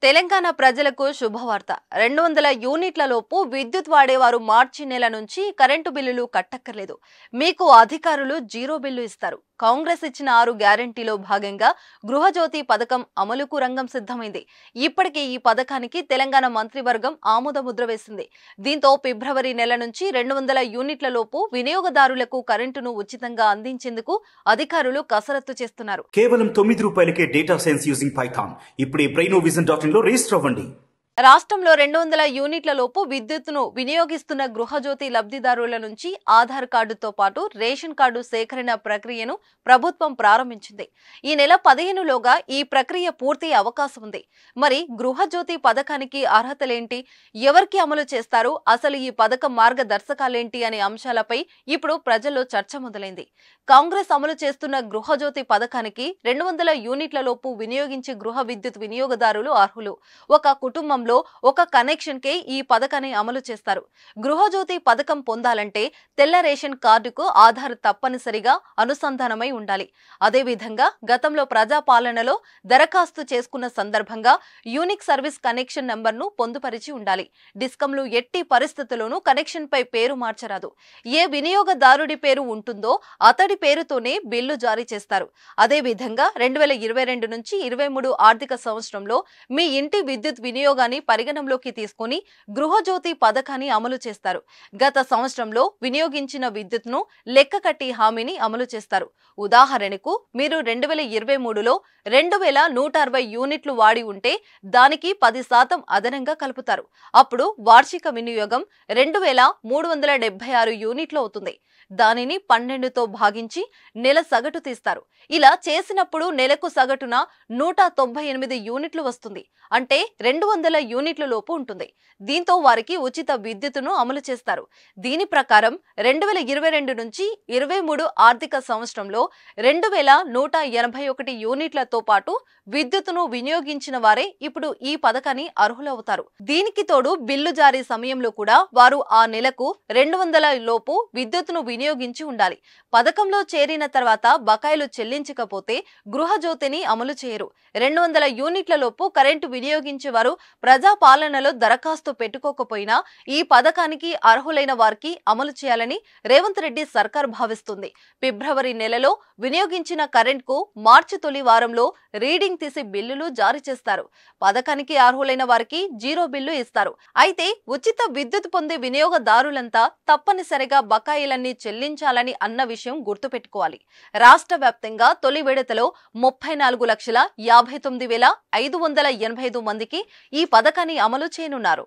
తెలంగాణ ప్రజలకు శుభవార్త. 200 యూనిట్ల లోపు విద్యుత్ వాడేవారు మార్చి నెల నుంచి కరెంటు బిల్లులు కట్టక్కర్లేదు. మీకు అధికారులు జీరో బిల్లు ఇస్తారు. కాంగ్రెస్ ఇచ్చిన 6 గ్యారెంటీలో భాగంగా గృహజ్యోతి పథకం అమలుకు రంగం సిద్ధమైంది. ఇప్పటికే ఈ పథకానికి తెలంగాణ మంత్రివర్గం ఆమోద ముద్ర వేసింది. దీంతో ఫిబ్రవరి నెల నుంచి 200 యూనిట్ల లోపు వినియోగదారులకు కరెంటును ఉచితంగా అందించేందుకు అధికారులు కసరత్తు చేస్తున్నారు. కేవలం 9 రూపాయలకే డేటా సైన్స్ యూజింగ్ పైథాన్. ఇప్పుడే brainovision.in లో రిజిస్టర్ అవ్వండి. రాష్ట్రంలో 200 యూనిట్ల లోపు విద్యుత్తును వినియోగిస్తున్న గృహజ్యోతి లబ్ధిదారుల నుంచి ఆధార్ కార్డుతో పాటు రేషన్ కార్డు సేకరణ ప్రక్రియను ప్రభుత్వం ప్రారంభించింది. ఈ నెల 15లోగా ఈ ప్రక్రియ పూర్తి అవకాశం ఉంది. మరి గృహజ్యోతి పథకానికి అర్హతలేంటి, ఎవరికి అమలు చేస్తారు, అసలు ఈ పథకం మార్గదర్శకాలేంటి అనే అంశాలపై ఇప్పుడు ప్రజల్లో చర్చ మొదలైంది. కాంగ్రెస్ అమలు చేస్తున్న గృహజ్యోతి పథకానికి 200 యూనిట్ల లోపు వినియోగించే గృహ విద్యుత్ వినియోగదారులు అర్హులు. ఒక కుటుంబం ఒక కనెక్షన్ కే ఈ పథకాన్ని అమలు చేస్తారు. గృహజ్యోతి పథకం పొందాలంటే తెల్ల రేషన్ కార్డుకు ఆధార్ తప్పనిసరిగా అనుసంధానమై ఉండాలి. అదేవిధంగా గతంలో ప్రజాపాలనలో దరఖాస్తు చేసుకున్న సందర్భంగా యూనిక్ సర్వీస్ కనెక్షన్ నంబర్ను పొందుపరిచి ఉండాలి. డిస్కంలు ఎట్టి పరిస్థితుల్లోనూ కనెక్షన్ పై పేరు మార్చరాదు. ఏ వినియోగదారుడి పేరు ఉంటుందో అతడి పేరుతోనే బిల్లు జారీ చేస్తారు. అదేవిధంగా 2022 నుంచి 23 ఆర్థిక సంవత్సరంలో మీ ఇంటి విద్యుత్ వినియోగాన్ని పరిగణంలోకి తీసుకుని గృహజ్యోతి పథకాన్ని అమలు చేస్తారు. గత సంవత్సరంలో వినియోగించిన విద్యుత్ను లెక్క కట్టి హామీని అమలు చేస్తారు. ఉదాహరణకు మీరు 2023లో 2160 యూనిట్లు వాడి ఉంటే దానికి 10% అదనంగా కలుపుతారు. అప్పుడు వార్షిక వినియోగం 2376 యూనిట్లు అవుతుంది. దానిని 12తో భాగించి నెల సగటు తీస్తారు. ఇలా చేసినప్పుడు నెలకు సగటున 198 యూనిట్లు వస్తుంది. అంటే 200 యూనిట్ల లోపు ఉంటుంది. దీంతో వారికి ఉచిత విద్యుత్తును అమలు చేస్తారు. దీని ప్రకారం 2022 నుంచి 23 ఆర్థిక సంవత్సరంలో 2181 యూనిట్లతో పాటు విద్యుత్తును వినియోగించిన వారే ఇప్పుడు ఈ పథకాన్ని అర్హులవుతారు. దీనికి తోడు బిల్లు జారీ సమయంలో కూడా వారు ఆ నెలకు 200 లోపు విద్యుత్తును వినియోగించి ఉండాలి. పథకంలో చేరిన తర్వాత బకాయిలు చెల్లించకపోతే గృహజ్యోతిని అమలు చేయరు. 200 యూనిట్ల లోపు కరెంటు వినియోగించే వారు ప్రజాపాలనలో దరఖాస్తు పెట్టుకోకపోయినా ఈ పథకానికి అర్హులైన వారికి అమలు చేయాలని రేవంత్ రెడ్డి సర్కార్ భావిస్తుంది. ఫిబ్రవరి నెలలో వినియోగించిన కరెంట్కు మార్చి తొలి వారంలో రీడింగ్ తీసి బిల్లులు జారీ చేస్తారు. పథకానికి అర్హులైన వారికి జీరో బిల్లు ఇస్తారు. అయితే ఉచిత విద్యుత్ పొందే వినియోగదారులంతా తప్పనిసరిగా బకాయిలన్నీ చెల్లించాలని అన్న విషయం గుర్తుపెట్టుకోవాలి. రాష్ట్ర వ్యాప్తంగా తొలి విడతలో 34,59,585 మందికి ఈ పథకాన్ని అమలు చేయనున్నారు.